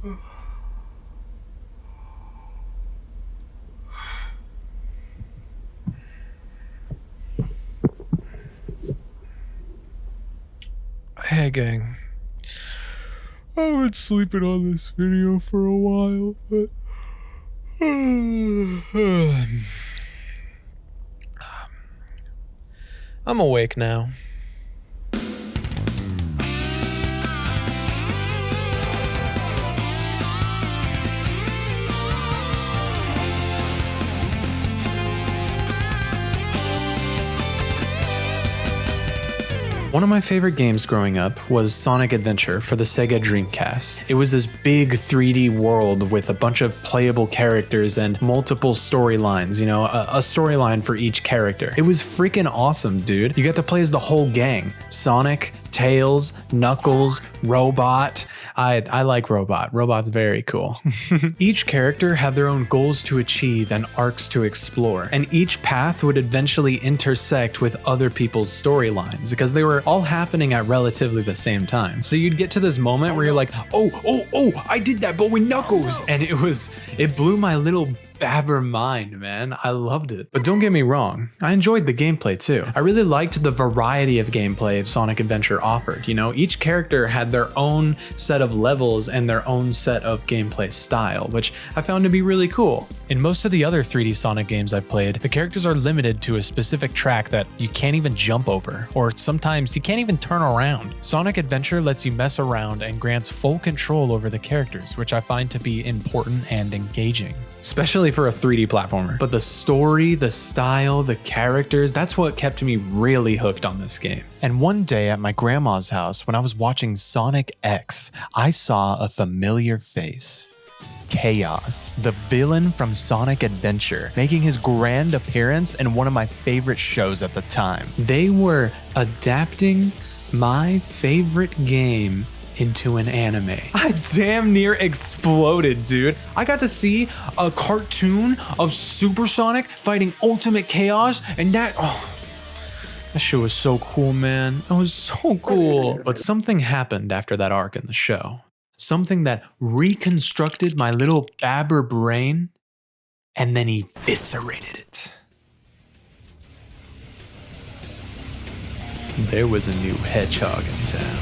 Hey gang, I've been sleeping on this video for a while, but I'm awake now. One of my favorite games growing up was Sonic Adventure for the Sega Dreamcast. It was this big 3D world with a bunch of playable characters and multiple storylines, a storyline for each character. It was freaking awesome, dude. You got to play as the whole gang. Sonic, Tails, Knuckles, Robot. I like Robot. Robot's very cool. Each character had their own goals to achieve and arcs to explore, and each path would eventually intersect with other people's storylines because they were all happening at relatively the same time. So you'd get to this moment where you're like, oh, I did that, but with Knuckles, and it blew my little babber mind, man. I loved it. But don't get me wrong, I enjoyed the gameplay too. I really liked the variety of gameplay Sonic Adventure offered. Each character had their own set of levels and their own set of gameplay style, which I found to be really cool. In most of the other 3D Sonic games I've played, the characters are limited to a specific track that you can't even jump over, or sometimes you can't even turn around. Sonic Adventure lets you mess around and grants full control over the characters, which I find to be important and engaging. Especially for a 3D platformer. But the story, the style, the characters, that's what kept me really hooked on this game. And one day at my grandma's house, when I was watching Sonic X, I saw a familiar face. Chaos, the villain from Sonic Adventure, making his grand appearance in one of my favorite shows at the time. They were adapting my favorite game into an anime. I damn near exploded, dude. I got to see a cartoon of Super Sonic fighting Ultimate Chaos, and that shit was so cool, man. It was so cool. But something happened after that arc in the show. Something that reconstructed my little babber brain and then eviscerated it. There was a new hedgehog in town.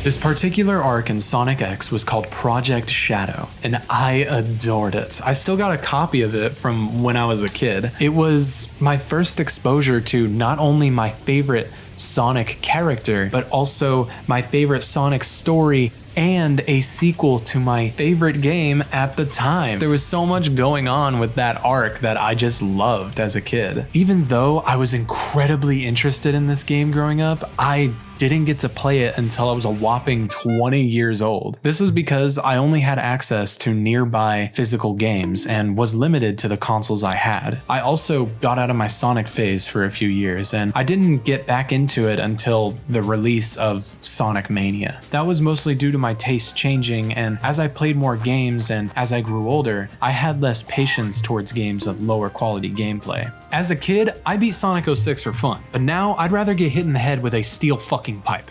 This particular arc in Sonic X was called Project Shadow, and I adored it. I still got a copy of it from when I was a kid. It was my first exposure to not only my favorite Sonic character, but also my favorite Sonic story and a sequel to my favorite game at the time. There was so much going on with that arc that I just loved as a kid. Even though I was incredibly interested in this game growing up, I didn't get to play it until I was a whopping 20 years old. This was because I only had access to nearby physical games and was limited to the consoles I had. I also got out of my Sonic phase for a few years, and I didn't get back into it until the release of Sonic Mania. That was mostly due to my taste changing, and as I played more games and as I grew older, I had less patience towards games of lower quality gameplay. As a kid, I beat Sonic 06 for fun, but now I'd rather get hit in the head with a steel fucking pipe.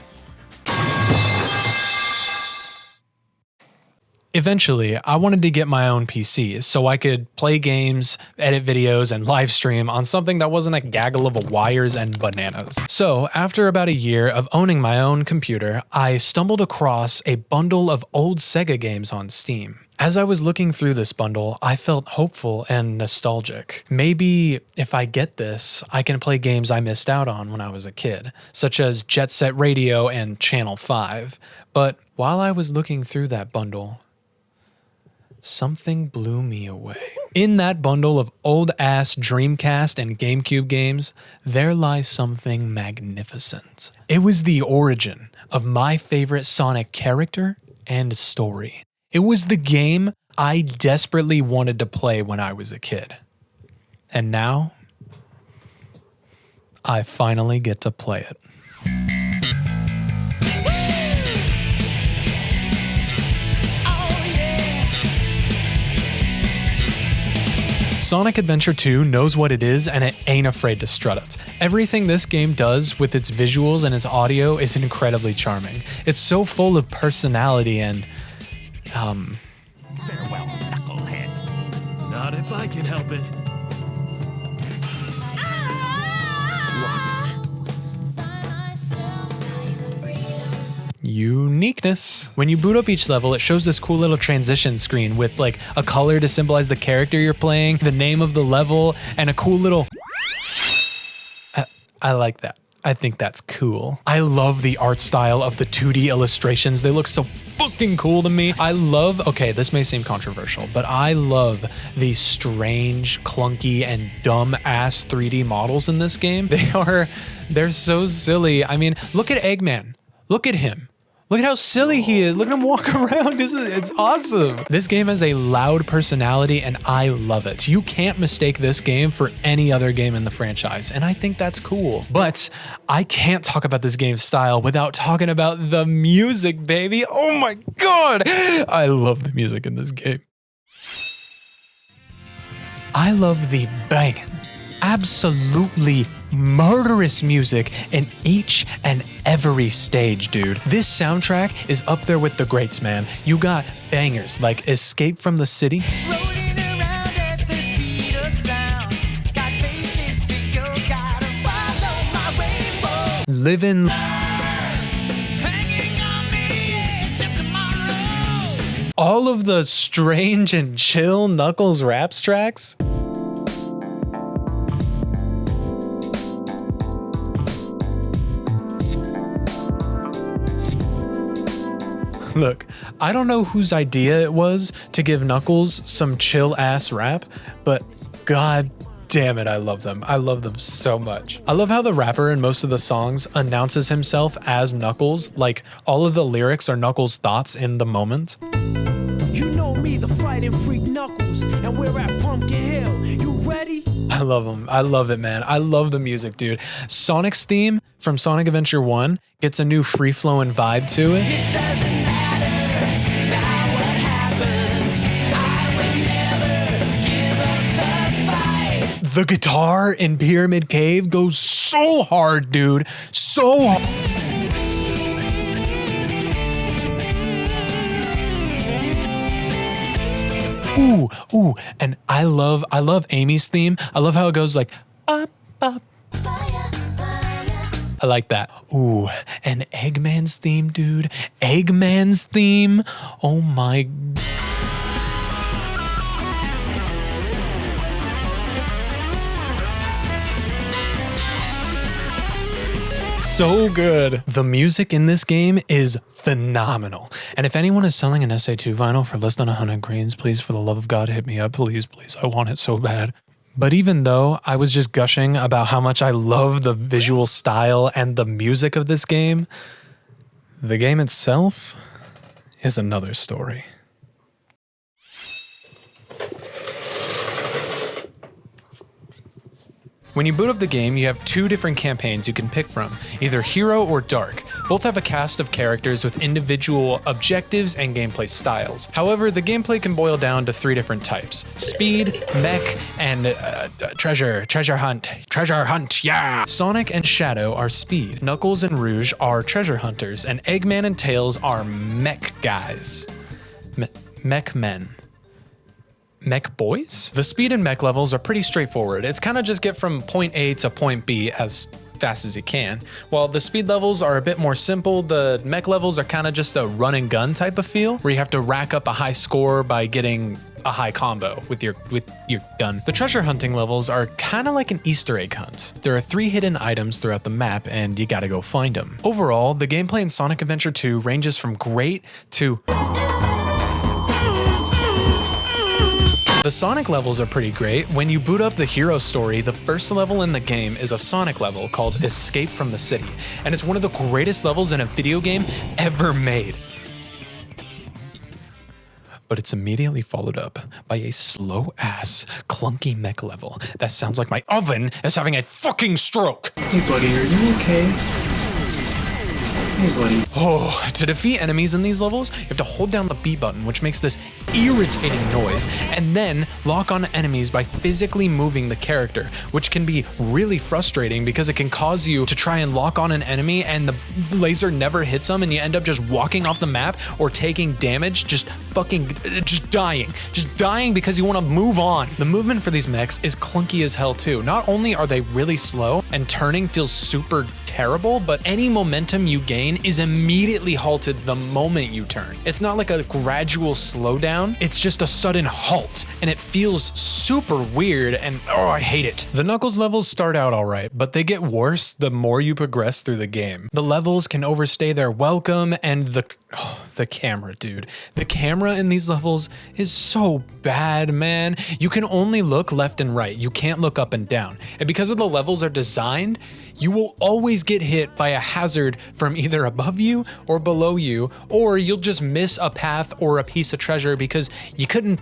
Eventually, I wanted to get my own PC so I could play games, edit videos, and live stream on something that wasn't a gaggle of wires and bananas. So, after about a year of owning my own computer, I stumbled across a bundle of old Sega games on Steam. As I was looking through this bundle, I felt hopeful and nostalgic. Maybe if I get this, I can play games I missed out on when I was a kid, such as Jet Set Radio and Channel 5. But while I was looking through that bundle, something blew me away. In that bundle of old-ass Dreamcast and GameCube games, there lies something magnificent. It was the origin of my favorite Sonic character and story. It was the game I desperately wanted to play when I was a kid. And now, I finally get to play it. Sonic Adventure 2 knows what it is and it ain't afraid to strut it. Everything this game does with its visuals and its audio is incredibly charming. It's so full of personality and, Farewell, knucklehead. Not if I can help it. uniqueness. When you boot up each level, it shows this cool little transition screen with like a color to symbolize the character you're playing, the name of the level, and a cool little... I like that. I think that's cool. I love the art style of the 2D illustrations. They look so fucking cool to me. I love, okay, this may seem controversial, but I love these strange, clunky, and dumb ass 3D models in this game. They're so silly. I mean, look at Eggman. Look at him. Look at how silly he is. Look at him walk around. It's awesome. This game has a loud personality and I love it. You can't mistake this game for any other game in the franchise, and I think that's cool. But I can't talk about this game's style without talking about the music, baby. Oh my God. I love the music in this game. I love the banging, absolutely murderous music in each and every stage, dude. This soundtrack is up there with the greats, man. You got bangers like Escape from the City, Rolling around at the speed of sound. Got places to go, gotta follow my rainbow. Livin', Hanging on me till tomorrow. all of the strange and chill Knuckles raps tracks. Look, I don't know whose idea it was to give Knuckles some chill ass rap, but god damn it, I love them. I love them so much. I love how the rapper in most of the songs announces himself as Knuckles, like all of the lyrics are Knuckles' thoughts in the moment. You know me, the fighting freak Knuckles, and we're at Pumpkin Hill. You ready? I love them. I love it, man. I love the music, dude. Sonic's theme from Sonic Adventure 1 gets a new free-flowing vibe to it. It doesn't matter now what happens. I will never give up the fight. The guitar in Pyramid Cave goes so hard, dude. So hard. Ooh, and I love Amy's theme. I love how it goes like, up, up. I like that. Ooh, and Eggman's theme, dude. Eggman's theme. Oh my. So good. The music in this game is phenomenal. And if anyone is selling an SA2 vinyl for less than 100 greens, please, for the love of God, hit me up. Please, please. I want it so bad. But even though I was just gushing about how much I love the visual style and the music of this game, the game itself is another story. When you boot up the game, you have two different campaigns you can pick from, either Hero or Dark. Both have a cast of characters with individual objectives and gameplay styles. However, the gameplay can boil down to three different types: Speed, Mech, and Treasure Hunt, yeah! Sonic and Shadow are Speed, Knuckles and Rouge are Treasure Hunters, and Eggman and Tails are Mech guys. Mech men. Mech boys? The speed and mech levels are pretty straightforward. It's kind of just get from point A to point B as fast as you can. While the speed levels are a bit more simple, the mech levels are kind of just a run and gun type of feel, where you have to rack up a high score by getting a high combo with your gun. The treasure hunting levels are kind of like an Easter egg hunt. There are 3 hidden items throughout the map and you gotta go find them. Overall, the gameplay in Sonic Adventure 2 ranges from great to... The Sonic levels are pretty great. When you boot up the hero story, the first level in the game is a Sonic level called Escape from the City, and it's one of the greatest levels in a video game ever made. But it's immediately followed up by a slow-ass, clunky mech level that sounds like my oven is having a fucking stroke. Hey buddy, are you okay? Oh, to defeat enemies in these levels, you have to hold down the B button, which makes this irritating noise, and then lock on enemies by physically moving the character, which can be really frustrating because it can cause you to try and lock on an enemy and the laser never hits them and you end up just walking off the map or taking damage, just dying because you want to move on. The movement for these mechs is clunky as hell too. Not only are they really slow and turning feels super terrible, but any momentum you gain is immediately halted the moment you turn. It's not like a gradual slowdown, it's just a sudden halt, and it feels super weird and I hate it. The Knuckles levels start out alright, but they get worse the more you progress through the game. The levels can overstay their welcome, and the camera, dude. The camera in these levels is so bad, man. You can only look left and right. You can't look up and down. And because of the levels are designed, you will always get hit by a hazard from either above you or below you, or you'll just miss a path or a piece of treasure because you couldn't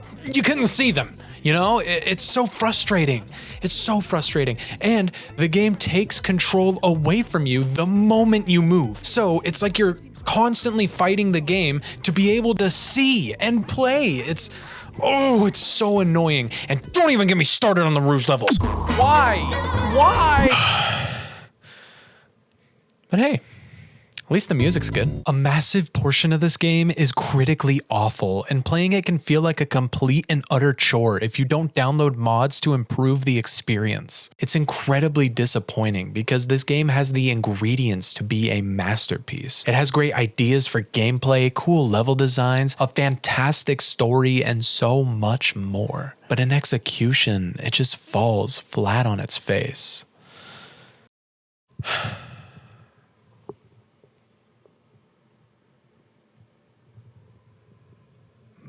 see them. You know, it's so frustrating. It's so frustrating. And the game takes control away from you the moment you move. So it's like you're constantly fighting the game to be able to see and play. It's so annoying. And don't even get me started on the Rouge levels. Why? But hey, at least the music's good. A massive portion of this game is critically awful, and playing it can feel like a complete and utter chore if you don't download mods to improve the experience. It's incredibly disappointing because this game has the ingredients to be a masterpiece. It has great ideas for gameplay, cool level designs, a fantastic story, and so much more. But in execution, it just falls flat on its face.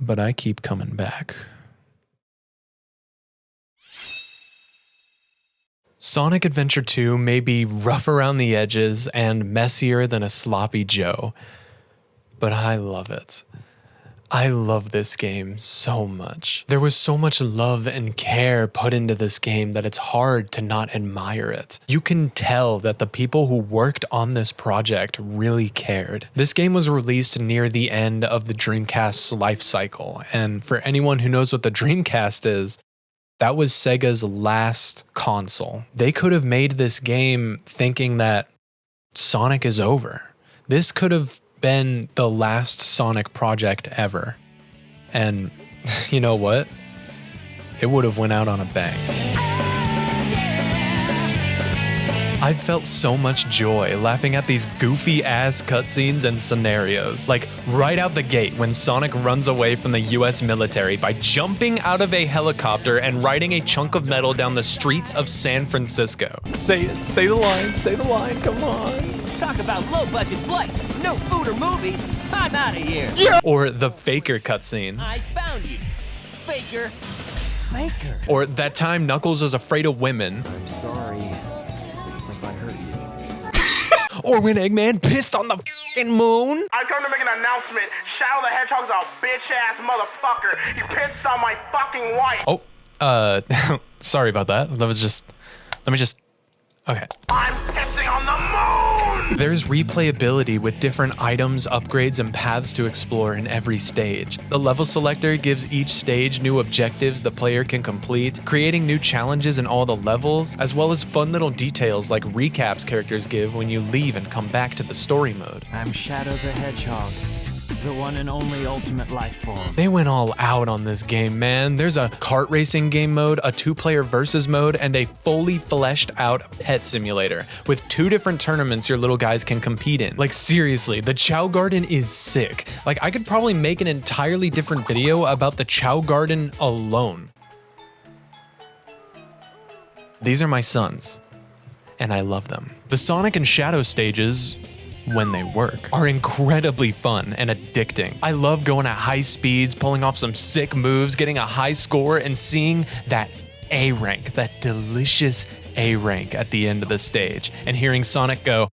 But I keep coming back. Sonic Adventure 2 may be rough around the edges and messier than a sloppy Joe, but I love it. I love this game so much. There was so much love and care put into this game that it's hard to not admire it. You can tell that the people who worked on this project really cared. This game was released near the end of the Dreamcast's life cycle, and for anyone who knows what the Dreamcast is, that was Sega's last console. They could have made this game thinking that Sonic is over. This could have been the last Sonic project ever. And you know what? It would have went out on a bang. I felt so much joy laughing at these goofy ass cutscenes and scenarios. Like right out the gate when Sonic runs away from the US military by jumping out of a helicopter and riding a chunk of metal down the streets of San Francisco. Say it, say the line, come on. Talk about low-budget flights, no food or movies. I'm out of here. Yeah. Or the Faker cutscene. I found you, Faker. Or that time Knuckles is afraid of women. I'm sorry if I hurt you. Or when Eggman pissed on the f***ing moon. I come to make an announcement. Shadow the Hedgehog's a bitch-ass motherfucker. He pissed on my fucking wife. Sorry about that. Let me just, okay. I'm pissing on the moon! There's replayability with different items, upgrades, and paths to explore in every stage. The level selector gives each stage new objectives the player can complete, creating new challenges in all the levels, as well as fun little details like recaps characters give when you leave and come back to the story mode. I'm Shadow the Hedgehog, the one and only ultimate life form. They went all out on this game, man. There's a kart racing game mode, a 2-player versus mode, and a fully fleshed out pet simulator with 2 different tournaments your little guys can compete in. Like seriously, the Chow Garden is sick. Like I could probably make an entirely different video about the Chow Garden alone. These are my sons, and I love them. The Sonic and Shadow stages, when they work, are incredibly fun and addicting. I love going at high speeds, pulling off some sick moves, getting a high score, and seeing that A rank, that delicious A rank at the end of the stage, and hearing Sonic go,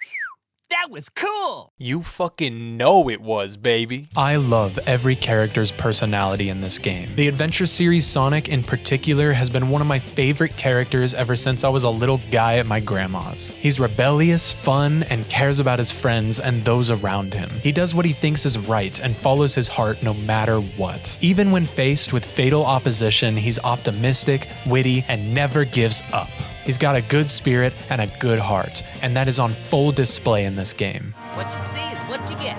That was cool! hell. You fucking know it was, baby. I love every character's personality in this game. The adventure series Sonic in particular has been one of my favorite characters ever since I was a little guy at my grandma's. He's rebellious, fun, and cares about his friends and those around him. He does what he thinks is right and follows his heart no matter what. Even when faced with fatal opposition, he's optimistic, witty, and never gives up. He's got a good spirit and a good heart, and that is on full display in this game. What you see is what you get.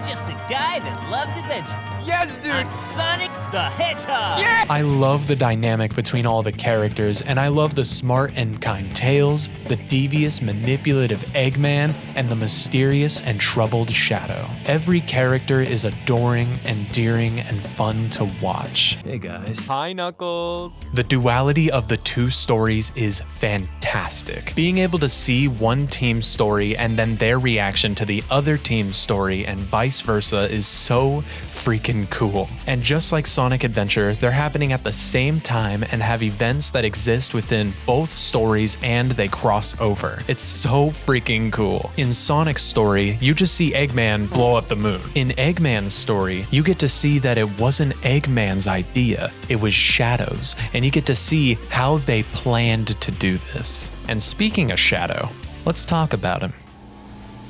Just a guy that loves adventure. Yes, dude. I'm Sonic the Hedgehog. Yeah. I love the dynamic between all the characters, and I love the smart and kind Tails, the devious, manipulative Eggman, and the mysterious and troubled Shadow. Every character is adoring, endearing, and fun to watch. Hey guys. Hi, Knuckles. The duality of the two stories is fantastic. Being able to see one team's story and then their reaction to the other team's story and vice versa is so freaking cool. And just like Sonic Adventure, they're happening at the same time and have events that exist within both stories and they cross over. It's so freaking cool. In Sonic's story, you just see Eggman blow up the moon. In Eggman's story, you get to see that it wasn't Eggman's idea, it was Shadow's, and you get to see how they planned to do this. And speaking of Shadow, let's talk about him.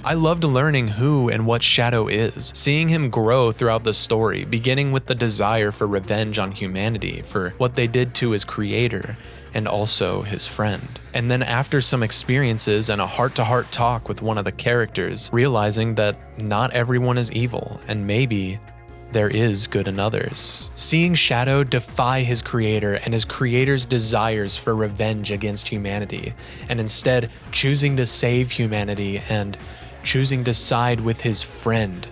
I loved learning who and what Shadow is, seeing him grow throughout the story, beginning with the desire for revenge on humanity for what they did to his creator and also his friend. And then after some experiences and a heart-to-heart talk with one of the characters, realizing that not everyone is evil and maybe there is good in others. Seeing Shadow defy his creator and his creator's desires for revenge against humanity, and instead choosing to save humanity and choosing to side with his friend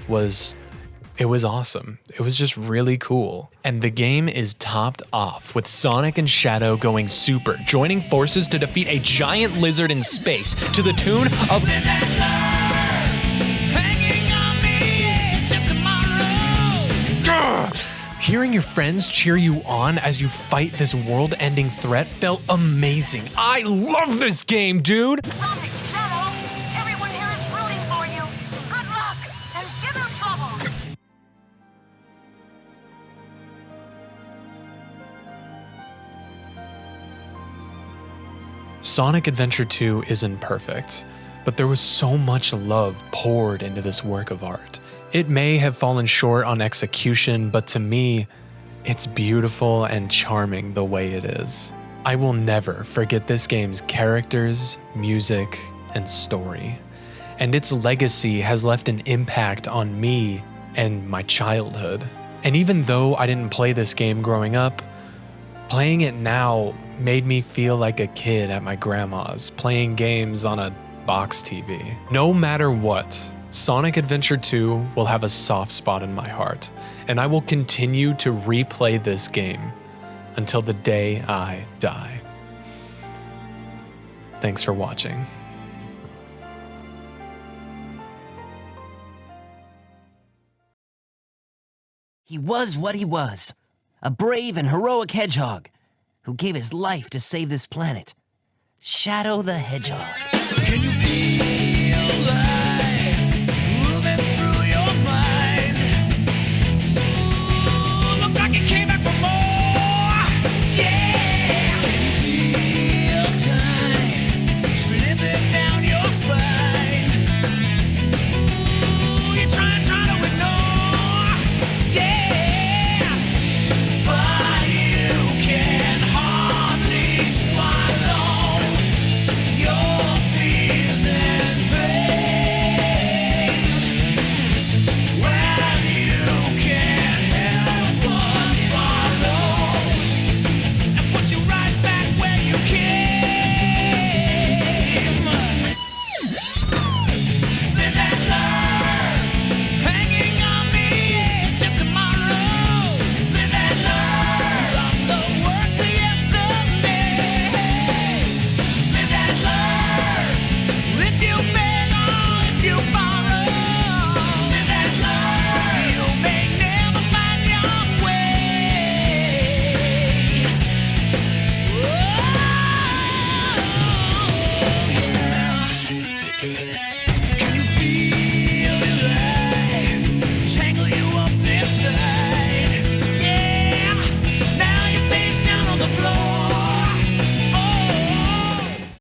was awesome. It was just really cool. And the game is topped off with Sonic and Shadow going super, joining forces to defeat a giant lizard in space to the tune of Hearing your friends cheer you on as you fight this world-ending threat felt amazing. I love this game, dude! Sonic, Shadow, everyone here is rooting for you. Good luck, and give him trouble. Sonic Adventure 2 isn't perfect, but there was so much love poured into this work of art. It may have fallen short on execution, but to me, it's beautiful and charming the way it is. I will never forget this game's characters, music, and story. And its legacy has left an impact on me and my childhood. And even though I didn't play this game growing up, playing it now made me feel like a kid at my grandma's, playing games on a box TV. No matter what, Sonic Adventure 2 will have a soft spot in my heart, and I will continue to replay this game until the day I die. Thanks for watching. He was what he was, a brave and heroic hedgehog who gave his life to save this planet. Shadow the Hedgehog. Can you feel